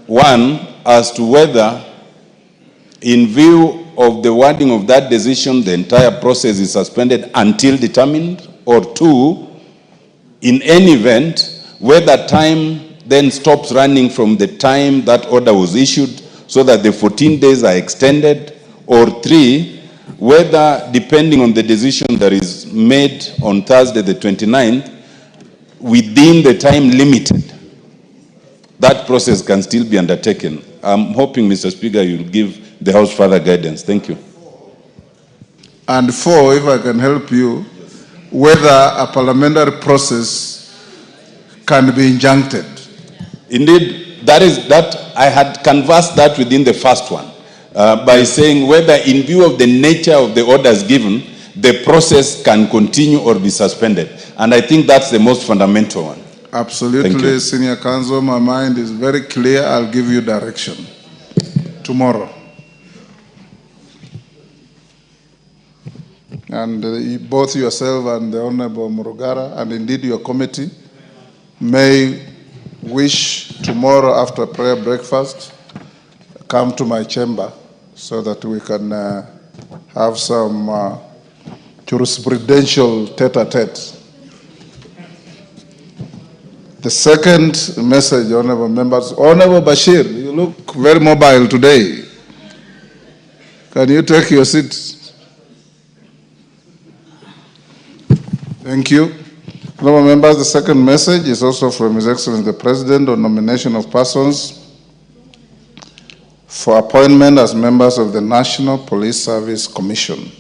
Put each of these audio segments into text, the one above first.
One, as to whether, in view of the wording of that decision, the entire process is suspended until determined, or two, in any event, whether time then stops running from the time that order was issued so that the 14 days are extended, or three, whether, depending on the decision that is made on Thursday the 29th, within the time limited, that process can still be undertaken. I'm hoping, Mr. Speaker, you'll give the House further guidance. Thank you. And four, if I can help you, whether a parliamentary process can be injuncted. Indeed, that I had canvassed that within the first one by saying whether, in view of the nature of the orders given, the process can continue or be suspended. And I think that's the most fundamental one. Absolutely, Senior Counsel. My mind is very clear. I'll give you direction tomorrow. And both yourself and the Honorable Murugara, and indeed your committee, may wish tomorrow after prayer breakfast, come to my chamber so that we can have some jurisprudential tete-a-tete. The second message, Honorable Members. Honorable Bashir, you look very mobile today. Can you take your seat? Thank you. Honorable Members, the second message is also from His Excellency the President on nomination of persons for appointment as members of the National Police Service Commission.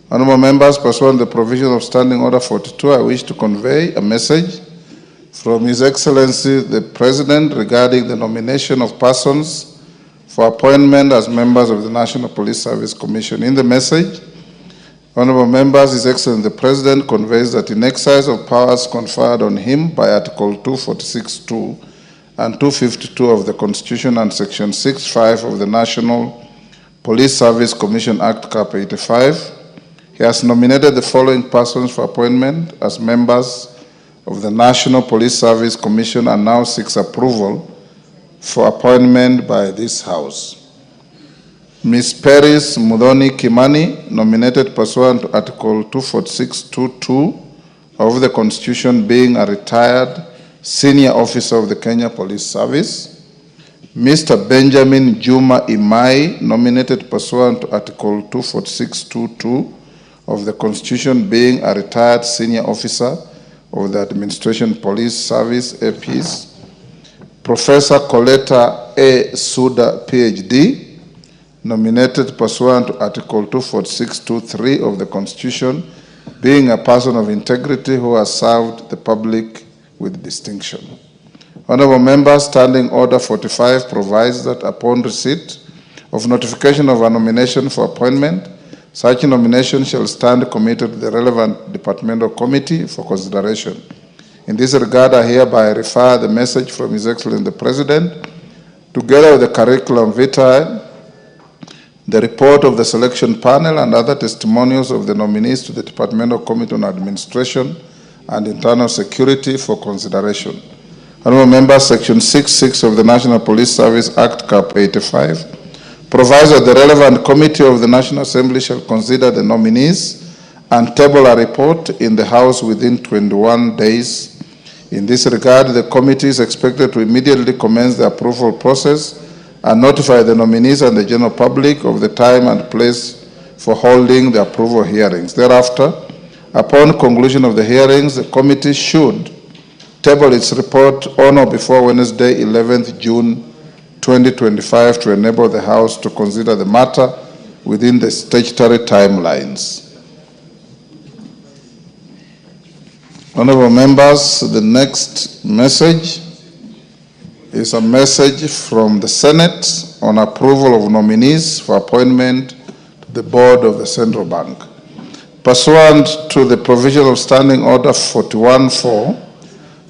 Honorable Members, pursuant to the provision of Standing Order 42, I wish to convey a message from His Excellency the President regarding the nomination of persons for appointment as members of the National Police Service Commission. In the message, Honorable Members, His Excellency the President conveys that in exercise of powers conferred on him by Article 246(2) and 252 of the Constitution and Section 6(5) of the National Police Service Commission Act Cap 85, he has nominated the following persons for appointment as members of the National Police Service Commission and now seeks approval for appointment by this House. Ms. Paris Mudhoni Kimani, nominated pursuant to Article 246(2)(2) of the Constitution, being a retired senior officer of the Kenya Police Service. Mr. Benjamin Juma Imai, nominated pursuant to Article 246(2)(2) of the Constitution, being a retired senior officer of the Administration Police Service, APS. Professor Coletta A. Suda, PhD, nominated pursuant to Article 246(2)(3 of the Constitution, being a person of integrity who has served the public with distinction. Honorable Members, Standing Order 45 provides that upon receipt of notification of a nomination for appointment, such nomination shall stand committed to the relevant departmental committee for consideration. In this regard, I hereby refer the message from His Excellency the President, together with the curriculum vitae, the report of the selection panel, and other testimonials of the nominees to the Departmental Committee on Administration and Internal Security for consideration. Honorable Members, Section 6(6) of the National Police Service Act Cap 85 provides that the relevant committee of the National Assembly shall consider the nominees and table a report in the House within 21 days. In this regard, the committee is expected to immediately commence the approval process and notify the nominees and the general public of the time and place for holding the approval hearings. Thereafter, upon conclusion of the hearings, the committee should table its report on or before Wednesday, 11th June 2025 to enable the House to consider the matter within the statutory timelines. Honorable Members, the next message is a message from the Senate on approval of nominees for appointment to the board of the Central Bank. Pursuant to the provision of Standing Order 41(4),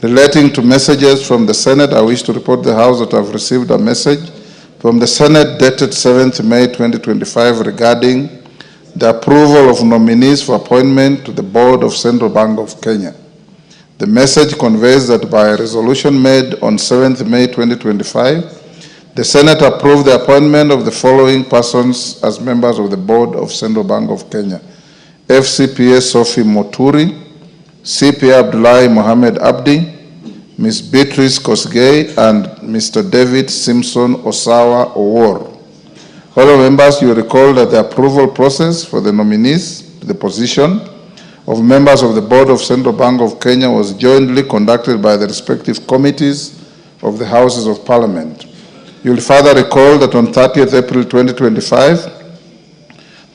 relating to messages from the Senate, I wish to report to the House that I have received a message from the Senate dated 7th May 2025 regarding the approval of nominees for appointment to the board of Central Bank of Kenya. The message conveys that by a resolution made on 7th May 2025, The Senate approved the appointment of the following persons as members of the Board of Central Bank of Kenya: FCPA Sophie Moturi, CPA Abdullahi Mohamed Abdi, Ms. Beatrice Kosgei, and Mr. David Simpson Osawa Owor. Fellow members, you recall that the approval process for the nominees to the position of members of the Board of Central Bank of Kenya was jointly conducted by the respective committees of the Houses of Parliament. You will further recall that on 30th April 2025,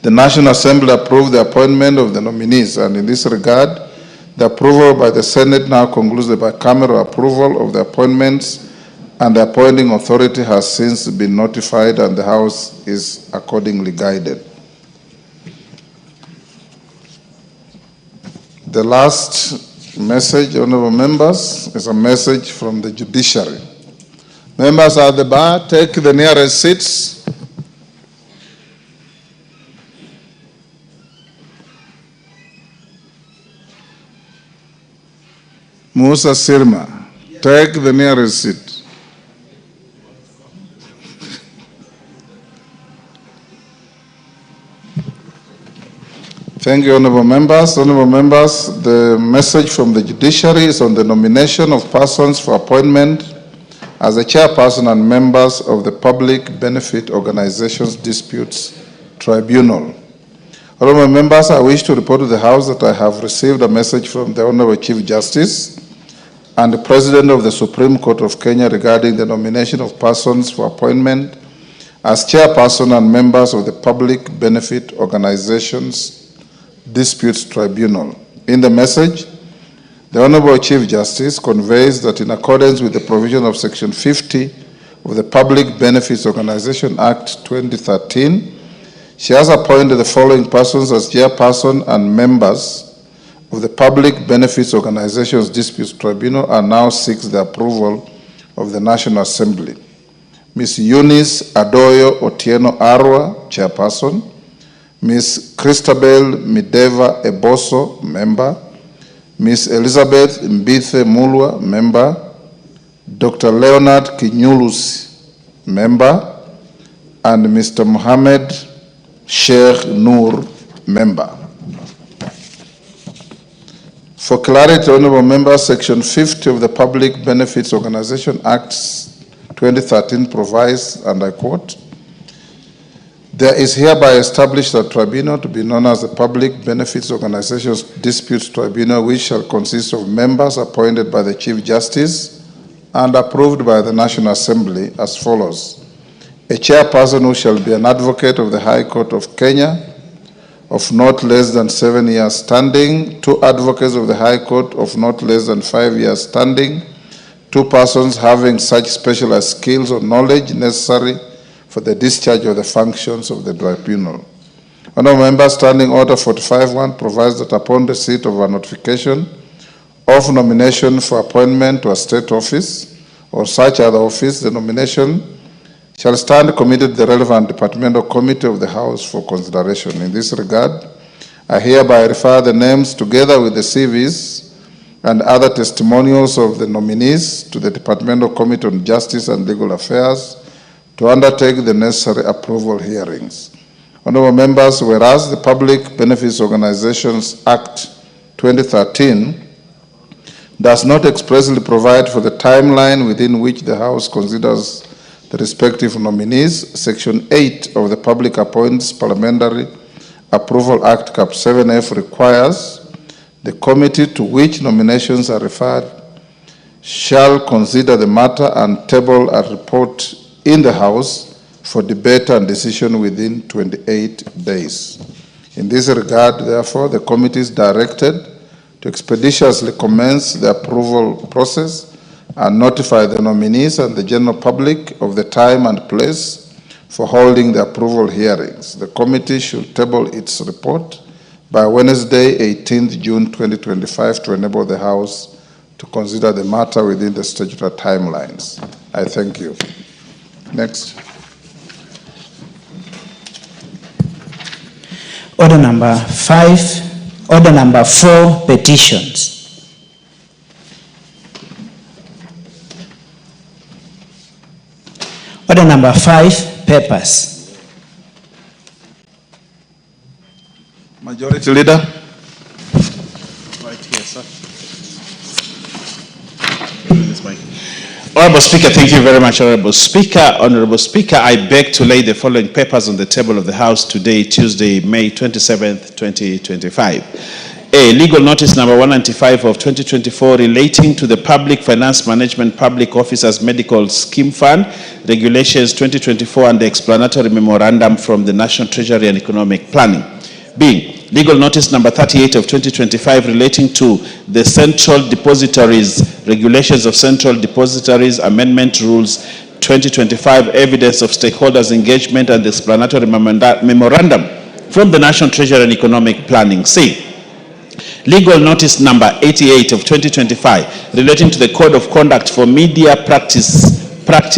the National Assembly approved the appointment of the nominees, and in this regard, the approval by the Senate now concludes the bicameral approval of the appointments, and the appointing authority has since been notified, and the House is accordingly guided. The last message, honorable members, is a message from the judiciary. Members at the bar, take the nearest seats. Musa Sirma, take the nearest seat. Thank you, honorable members. Honorable members, the message from the judiciary is on the nomination of persons for appointment as a chairperson and members of the Public Benefit Organizations Disputes Tribunal. Honorable members, I wish to report to the House that I have received a message from the Honorable Chief Justice and the President of the Supreme Court of Kenya regarding the nomination of persons for appointment as chairperson and members of the Public Benefit Organizations Disputes Tribunal. In the message, the Honorable Chief Justice conveys that in accordance with the provision of Section 50 of the Public Benefits Organization Act 2013, she has appointed the following persons as chairperson and members of the Public Benefits Organizations Disputes Tribunal, and now seeks the approval of the National Assembly. Ms. Eunice Adoyo Otieno Arwa, chairperson; Ms. Christabel Mideva Eboso, member; Ms. Elizabeth Mbithe Mulwa, member; Dr. Leonard Kinyulusi, member; and Mr. Mohammed Sheikh Noor, member. For clarity, honorable members, Section 50 of the Public Benefits Organization Act 2013 provides, and I quote, "There is hereby established a tribunal to be known as the Public Benefits Organizations Disputes Tribunal, which shall consist of members appointed by the Chief Justice and approved by the National Assembly as follows: a chairperson who shall be an advocate of the High Court of Kenya of not less than 7 years standing, 2 advocates of the High Court of not less than 5 years standing, 2 persons having such specialized skills or knowledge necessary for the discharge of the functions of the tribunal." Honorable members, Standing Order 45.1 provides that upon receipt of a notification of nomination for appointment to a state office or such other office, the nomination shall stand committed to the relevant departmental committee of the House for consideration. In this regard, I hereby refer the names together with the CVs and other testimonials of the nominees to the Departmental Committee on Justice and Legal Affairs to undertake the necessary approval hearings. Honorable members, whereas the Public Benefits Organizations Act 2013 does not expressly provide for the timeline within which the House considers the respective nominees, Section 8 of the Public Appointments Parliamentary Approval Act Cap 7F requires the committee to which nominations are referred shall consider the matter and table a report in the House for debate and decision within 28 days. In this regard, therefore, the committee is directed to expeditiously commence the approval process and notify the nominees and the general public of the time and place for holding the approval hearings. The committee should table its report by Wednesday, 18th June 2025, to enable the House to consider the matter within the statutory timelines. I thank you. Next. Order number 5, order number 4, petitions. Order number 5, papers. Majority Leader. Right here, sir. This mic. Honorable Speaker, thank you very much, Honorable Speaker. Honorable Speaker, I beg to lay the following papers on the table of the House today, Tuesday, May 27th, 2025. A, legal notice number 195 of 2024 relating to the Public Finance Management Public Officers Medical Scheme Fund, Regulations 2024 and the explanatory memorandum from the National Treasury and Economic Planning. B, legal notice number 38 of 2025 relating to the Central Depositories, Regulations of Central Depositories Amendment Rules 2025, evidence of stakeholders' engagement and the explanatory memorandum from the National Treasury and Economic Planning. C, legal notice number 88 of 2025 relating to the Code of Conduct for Media Practice